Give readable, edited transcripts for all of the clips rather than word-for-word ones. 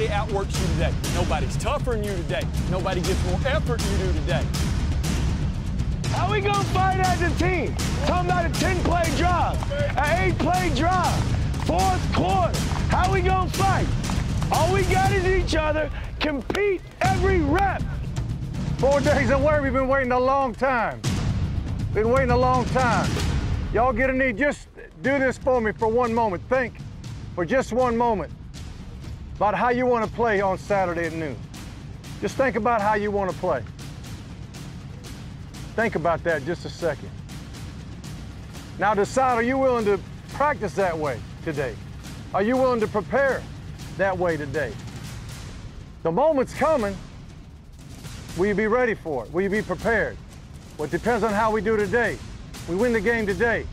Nobody outworks you today. Nobody's tougher than you today. Nobody gets more effort than you do today. How we gonna fight as a team? Talking about a 10-play drive, an 8-play drive, fourth quarter. How we gonna fight? All we got is each other. Compete every rep. 4 days of work, we've been waiting a long time. Been waiting a long time. Y'all get a knee, just do this for me for one moment. Think for just one moment about how you want to play on Saturday at noon. Just think about how you want to play. Think about that just a second. Now decide, are you willing to practice that way today? Are you willing to prepare that way today? The moment's coming. Will you be ready for it? Will you be prepared? Well, it depends on how we do today. We win the game today.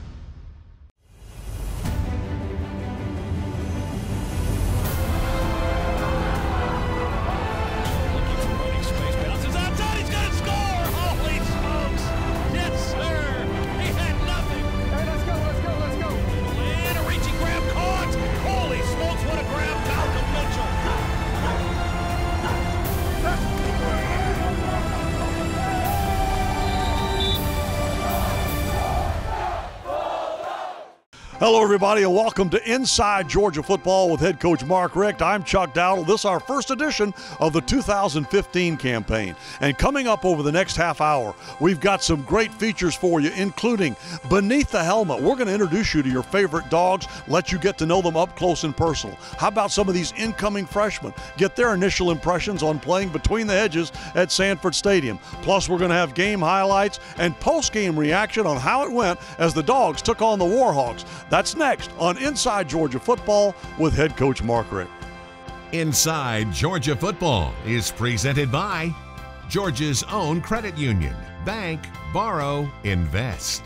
Hello, everybody, and welcome to Inside Georgia Football with head coach Mark Richt. I'm Chuck Dowdle. This is our first edition of the 2015 campaign. And coming up over the next half hour, we've got some great features for you, including Beneath the Helmet. We're going to introduce you to your favorite dogs, let you get to know them up close and personal. How about some of these incoming freshmen? Get their initial impressions on playing between the hedges at Sanford Stadium. Plus, we're going to have game highlights and post-game reaction on how it went as the Dogs took on the Warhawks. That's next on Inside Georgia Football with head coach Mark Richt. Inside Georgia Football is presented by Georgia's own credit union, Bank, Borrow, Invest.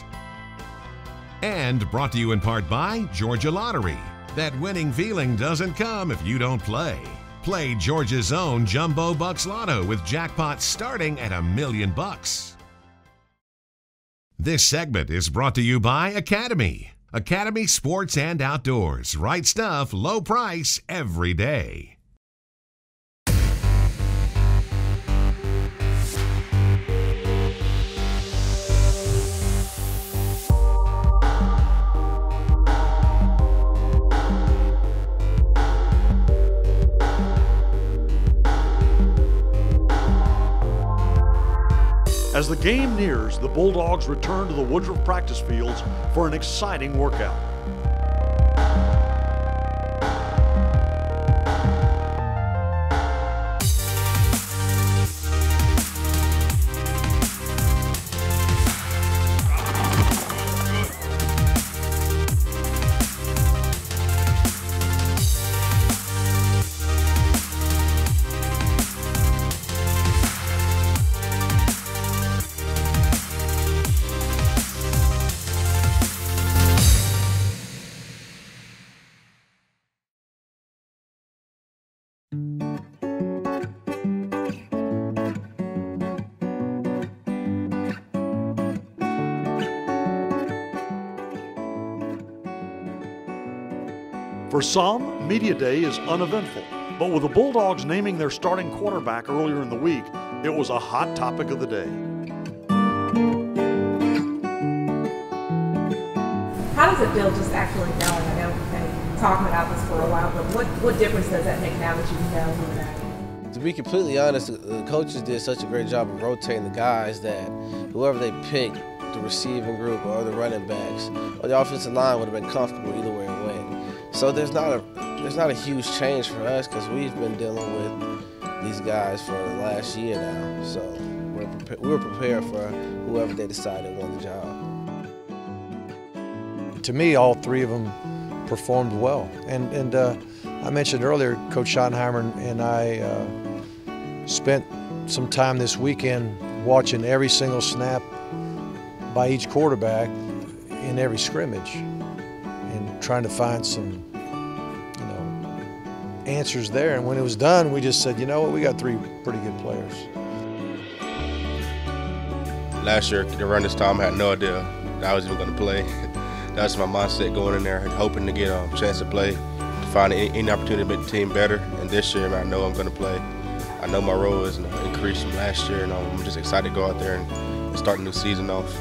And brought to you in part by Georgia Lottery. That winning feeling doesn't come if you don't play. Play Georgia's own Jumbo Bucks Lotto with jackpots starting at $1 million. This segment is brought to you by Academy. Academy Sports and Outdoors. Right stuff, low price, every day. As the game nears, the Bulldogs return to the Woodruff practice fields for an exciting workout. For some, Media Day is uneventful, but with the Bulldogs naming their starting quarterback earlier in the week, it was a hot topic of the day. How does it feel just actually knowing? I know we've been talking about this for a while, but what difference does that make now that you know who it is? To be completely honest, the coaches did such a great job of rotating the guys that whoever they picked, the receiving group or the running backs or the offensive line would have been comfortable either way it went. So there's not a huge change for us because we've been dealing with these guys for the last year now. So we're prepared for whoever they decided won the job. To me, all three of them performed well. And I mentioned earlier, Coach Schottenheimer and I spent some time this weekend watching every single snap by each quarterback in every scrimmage and trying to find some answers there. And when it was done, we just said, you know what, we got three pretty good players. Last year, around this time, I had no idea that I was even going to play. That was my mindset going in there, hoping to get a chance to play. find any opportunity to make the team better. And this year, man, I know I'm going to play. I know my role is increased from last year, and I'm just excited to go out there and start the new season off.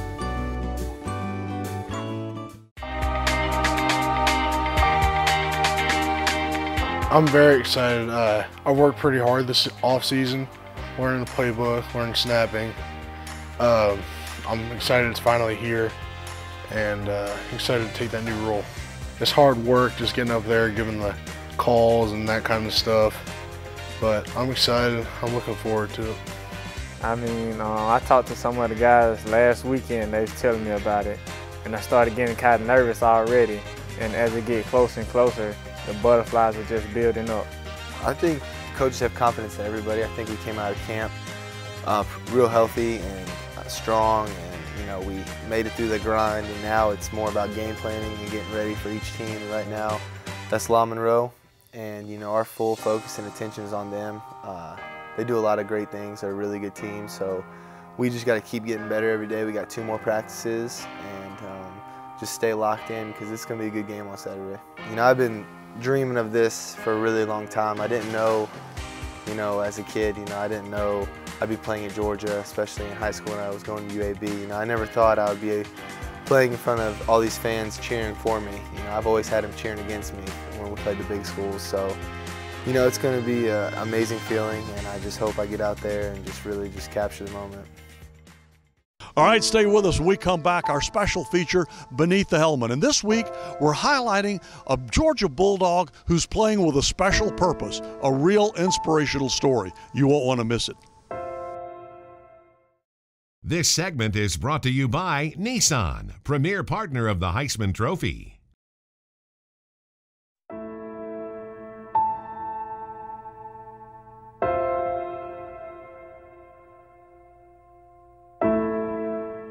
I'm very excited. I worked pretty hard this off season, learning the playbook, learning snapping. I'm excited it's finally here, and excited to take that new role. It's hard work just getting up there, giving the calls and that kind of stuff, but I'm excited. I'm looking forward to it. I mean, I talked to some of the guys last weekend. They was telling me about it, and I started getting kind of nervous already. And as it gets closer and closer, the butterflies are just building up. I think coaches have confidence in everybody. I think we came out of camp real healthy and strong, and we made it through the grind, and now it's more about game planning and getting ready for each team. Right now, that's La Monroe, and our full focus and attention is on them. They do a lot of great things. They're a really good team, so we just got to keep getting better every day. We got 2 more practices, and just stay locked in because it's going to be a good game on Saturday. I've been dreaming of this for a really long time. I didn't know, as a kid, I didn't know I'd be playing in Georgia, especially in high school when I was going to UAB. I never thought I would be playing in front of all these fans cheering for me. I've always had them cheering against me when we played the big schools. So, it's going to be an amazing feeling, and I just hope I get out there and just really capture the moment. All right, stay with us when we come back, our special feature, Beneath the Helmet. And this week, we're highlighting a Georgia Bulldog who's playing with a special purpose, a real inspirational story. You won't want to miss it. This segment is brought to you by Nissan, premier partner of the Heisman Trophy.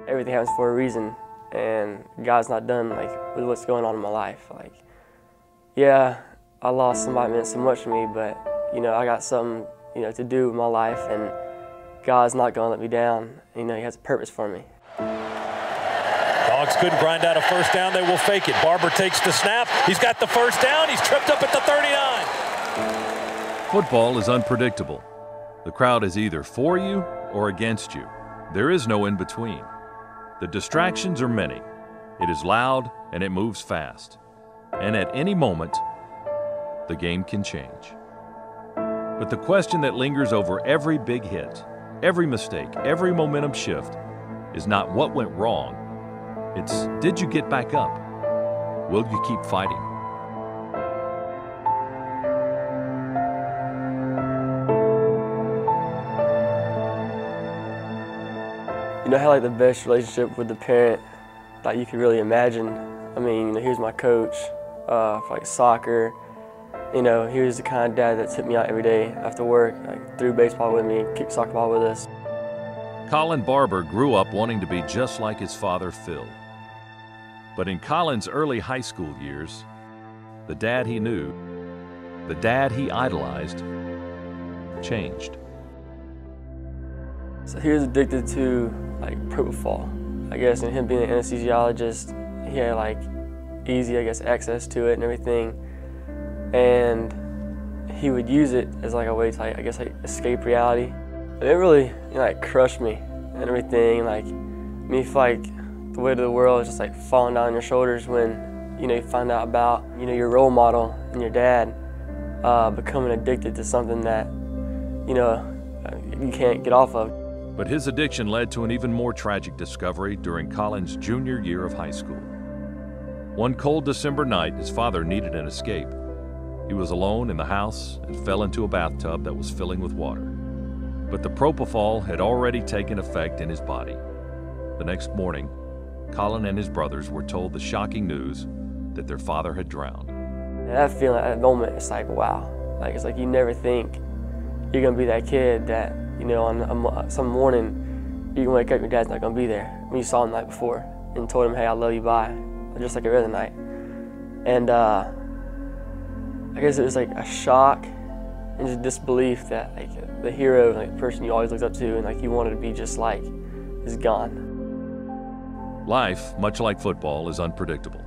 Everything happens for a reason, and God's not done with what's going on in my life. Yeah, I lost somebody that meant so much to me, but I got something to do with my life, and God's not going to let me down. He has a purpose for me. Dawgs couldn't grind out a first down. They will fake it. Barber takes the snap. He's got the first down. He's tripped up at the 39. Football is unpredictable. The crowd is either for you or against you. There is no in between. The distractions are many. It is loud and it moves fast. And at any moment, the game can change. But the question that lingers over every big hit, every mistake, every momentum shift is not what went wrong. It's, did you get back up? Will you keep fighting? I had the best relationship with the parent that you could really imagine. I mean, he was my coach for soccer. He was the kind of dad that took me out every day after work, threw baseball with me, kicked soccer ball with us. Collin Barber grew up wanting to be just like his father, Phil. But in Collin's early high school years, the dad he knew, the dad he idolized, changed. So he was addicted to propofol. I guess, and him being an anesthesiologist, he had easy, access to it and everything. And he would use it as a way to, escape reality. And it really, crushed me and everything. Me feel the weight of the world is just falling down on your shoulders when, you find out about, your role model and your dad becoming addicted to something that, you can't get off of. But his addiction led to an even more tragic discovery during Collin's junior year of high school. One cold December night, his father needed an escape. He was alone in the house and fell into a bathtub that was filling with water. But the propofol had already taken effect in his body. The next morning, Collin and his brothers were told the shocking news that their father had drowned. And that feeling at that moment, it's wow. It's you never think you're going to be that kid that, on some morning, you can wake up, your dad's not going to be there. When you saw him the night before and told him, hey, I love you, bye. Just like every other night. And I guess it was a shock and just disbelief that the hero, the person you always looked up to and you wanted to be just like, is gone. Life, much like football, is unpredictable.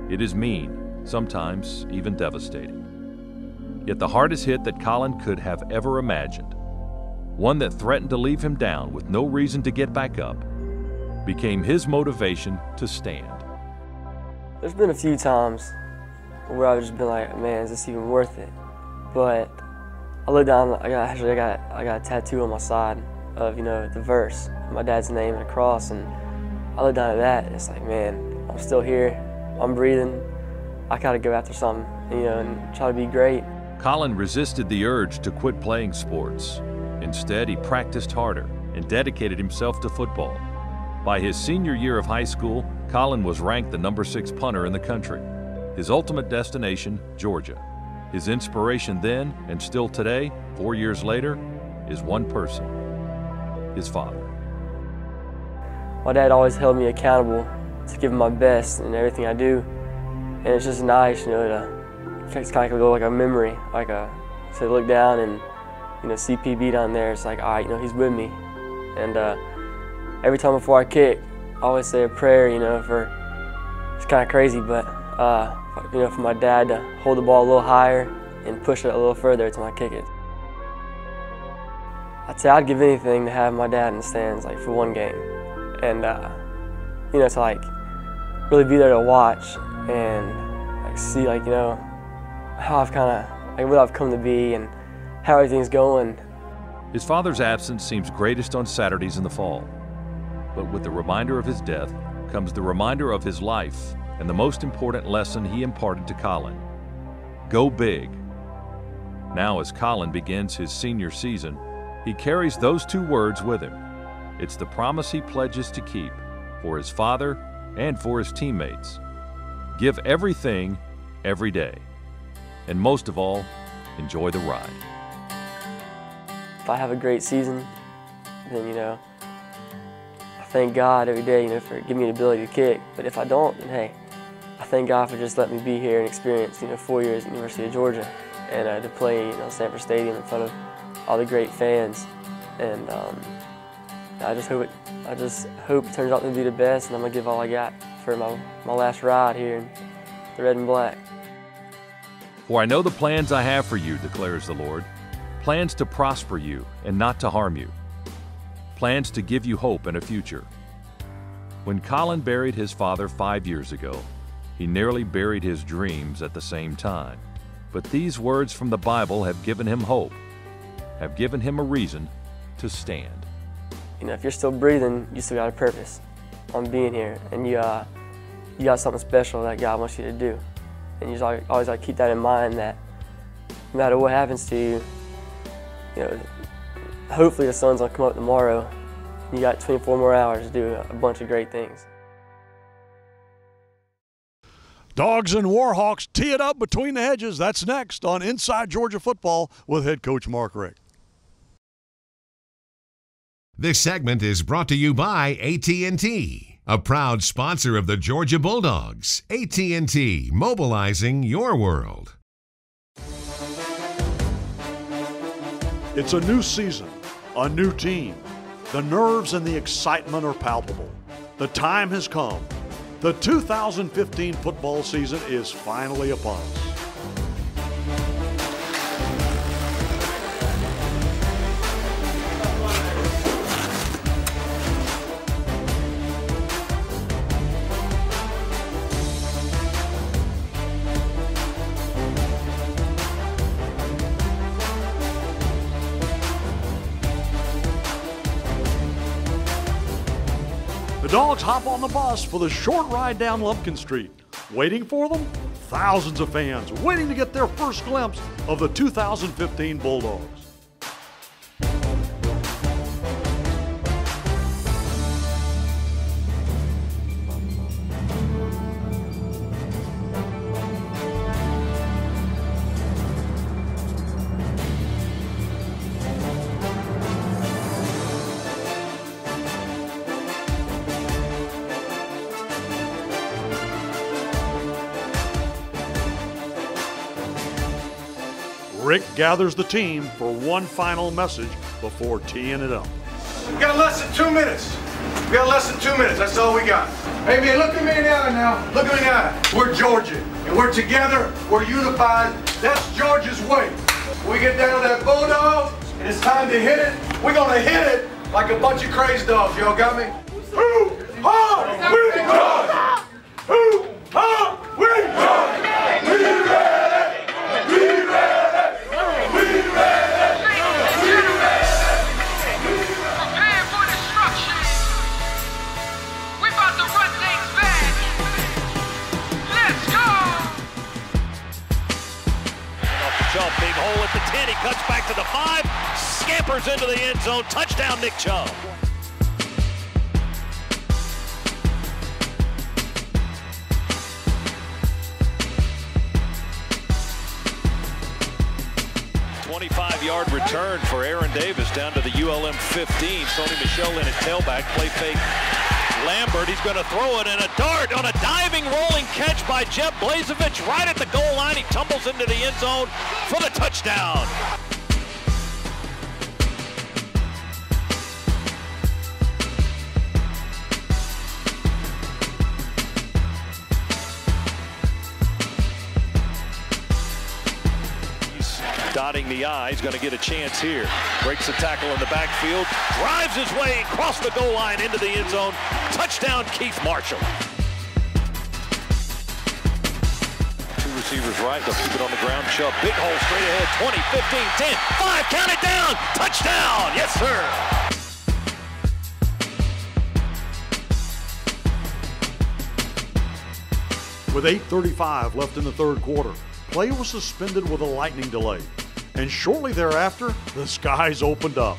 It is mean, sometimes even devastating. Yet the hardest hit that Collin could have ever imagined, one that threatened to leave him down with no reason to get back up, became his motivation to stand. There's been a few times where I've just been like, man, is this even worth it? But I look down, I got a tattoo on my side of, the verse, my dad's name and a cross, and I look down at that and it's like, man, I'm still here, I'm breathing, I gotta go after something, and try to be great. Collin resisted the urge to quit playing sports. Instead, he practiced harder and dedicated himself to football. By his senior year of high school, Collin was ranked the number 6 punter in the country. His ultimate destination, Georgia. His inspiration then and still today, 4 years later, is one person, his father. My dad always held me accountable to give him my best in everything I do. And it's just nice, it's kind of like a memory, to look down and, see PB down there. It's like, all right, he's with me. And every time before I kick, I always say a prayer, it's kind of crazy, but, for my dad to hold the ball a little higher and push it a little further to my kick it. I'd say I'd give anything to have my dad in the stands, for one game. And, to, really be there to watch and, see, how I've what I've come to be and how everything's going. His father's absence seems greatest on Saturdays in the fall. But with the reminder of his death comes the reminder of his life and the most important lesson he imparted to Collin: go big. Now, as Collin begins his senior season, he carries those 2 words with him. It's the promise he pledges to keep for his father and for his teammates. Give everything, every day. And most of all, enjoy the ride. If I have a great season, then, I thank God every day, for giving me the ability to kick. But if I don't, then hey, I thank God for just letting me be here and experience, 4 years at the University of Georgia and to play, Sanford Stadium in front of all the great fans. And I just hope it turns out to be the best, and I'm gonna give all I got for my last ride here in the red and black. For I know the plans I have for you, declares the Lord, plans to prosper you and not to harm you, plans to give you hope and a future. When Collin buried his father 5 years ago, he nearly buried his dreams at the same time. But these words from the Bible have given him hope, have given him a reason to stand. If you're still breathing, you still got a purpose on being here, and you got something special that God wants you to do. And you just always keep that in mind, that no matter what happens to you, hopefully the sun's gonna come up tomorrow. You got 24 more hours to do a bunch of great things. Dawgs and Warhawks tee it up between the hedges. That's next on Inside Georgia Football with head coach Mark Richt. This segment is brought to you by AT&T, a proud sponsor of the Georgia Bulldogs. AT&T, mobilizing your world. It's a new season, a new team. The nerves and the excitement are palpable. The time has come. The 2015 football season is finally upon us. The Dogs hop on the bus for the short ride down Lumpkin Street. Waiting for them? Thousands of fans waiting to get their first glimpse of the 2015 Bulldogs. Richt gathers the team for one final message before teeing it up. We got less than 2 minutes. We got less than 2 minutes. That's all we got. Hey, man, look at me in the eye now. Look at me in the eye. We're Georgia, and we're together. We're unified. That's Georgia's way. We get down to that Bulldog, and it's time to hit it. We're going to hit it like a bunch of crazy dogs. Y'all got me? Who are we, Georgia? Who are we, Georgia? We ready! We ready! We ready! We ready! Prepare for destruction. We're about to run things back. Let's go! Off the jump, big hole at the 10. He cuts back to the 5, scampers into the end zone. Touchdown, Nick Chubb. Yard return for Aaron Davis down to the ULM 15. Sony Michel in at tailback, play fake. Lambert, he's going to throw it, and a dart on a diving, rolling catch by Jeb Blazevich right at the goal line. He tumbles into the end zone for the touchdown. Dotting the I, he's going to get a chance here. Breaks the tackle in the backfield, drives his way across the goal line into the end zone. Touchdown, Keith Marshall. Two receivers right, they'll keep it on the ground. Chubb, big hole straight ahead, 20, 15, 10, 5, count it down. Touchdown, yes sir. With 8:35 left in the third quarter, play was suspended with a lightning delay. And shortly thereafter, the skies opened up.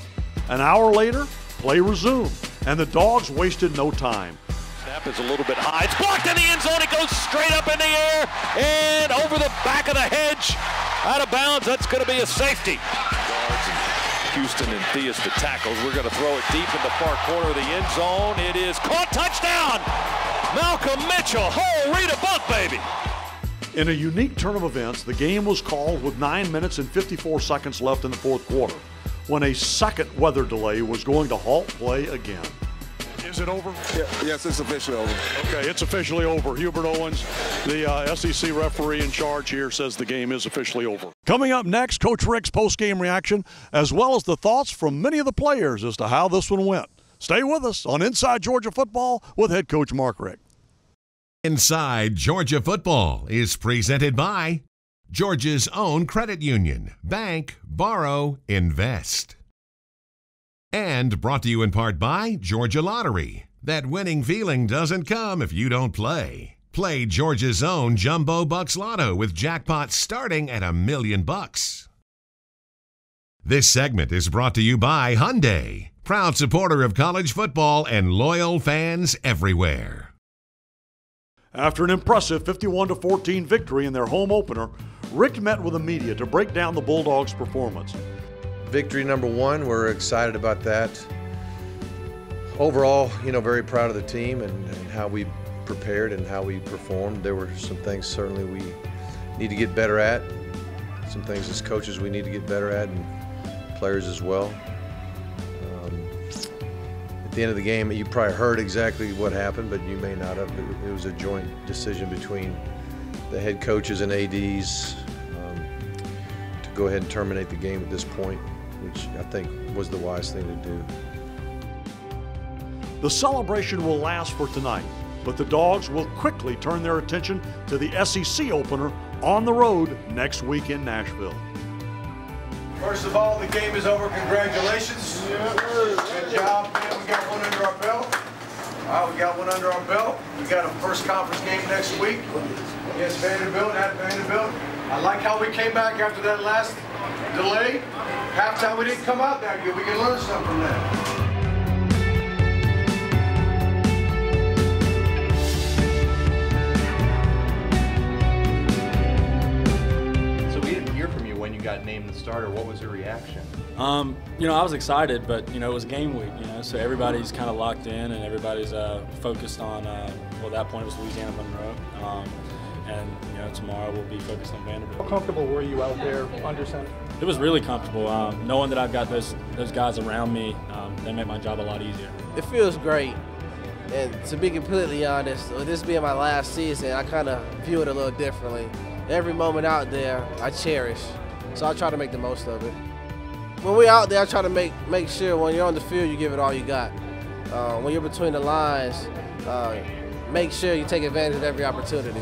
An hour later, play resumed, and the Dogs wasted no time. Snap is a little bit high. It's blocked in the end zone. It goes straight up in the air and over the back of the hedge. Out of bounds. That's going to be a safety. Guards and Houston and Theus the tackles. We're going to throw it deep in the far corner of the end zone. It is caught. Touchdown! Malcolm Mitchell. Oh, read a book, baby. In a unique turn of events, the game was called with 9 minutes and 54 seconds left in the fourth quarter, when a second weather delay was going to halt play again. Is it over? Yeah, yes, it's officially over. Okay, it's officially over. Hubert Owens, the SEC referee in charge here, says the game is officially over. Coming up next, Coach Richt's post-game reaction, as well as the thoughts from many of the players as to how this one went. Stay with us on Inside Georgia Football with Head Coach Mark Richt. Inside Georgia Football is presented by Georgia's own credit union, Bank, Borrow, Invest. And brought to you in part by Georgia Lottery. That winning feeling doesn't come if you don't play. Play Georgia's own Jumbo Bucks Lotto with jackpots starting at $1 million. This segment is brought to you by Hyundai, proud supporter of college football and loyal fans everywhere. After an impressive 51-14 victory in their home opener, Richt met with the media to break down the Bulldogs' performance. Victory number one, we're excited about that. Overall, very proud of the team and how we prepared and how we performed. There were some things certainly we need to get better at, some things as coaches we need to get better at, and players as well. At the end of the game, you probably heard exactly what happened, but you may not have. It was a joint decision between the head coaches and ADs to go ahead and terminate the game at this point, which I think was the wise thing to do. The celebration will last for tonight, but the Dogs will quickly turn their attention to the SEC opener on the road next week in Nashville. First of all, the game is over. Congratulations. Good job, man. We got one under our belt. All right, we got one under our belt. We got a first conference game next week against Vanderbilt, at Vanderbilt. I like how we came back after that last delay. Halftime, we didn't come out that good. We can learn something from that. Got named the starter. What was your reaction? I was excited, but it was game week, so everybody's kind of locked in and everybody's focused on, well, at that point it was Louisiana Monroe, and tomorrow we'll be focused on Vanderbilt. How comfortable were you out there under center? It was really comfortable, knowing that I've got those guys around me. They make my job a lot easier. It feels great, and to be completely honest, with this being my last season, I kind of view it a little differently. every moment out there I cherish. So I try to make the most of it. When we're out there, I try to make sure when you're on the field, you give it all you got. When you're between the lines, make sure you take advantage of every opportunity.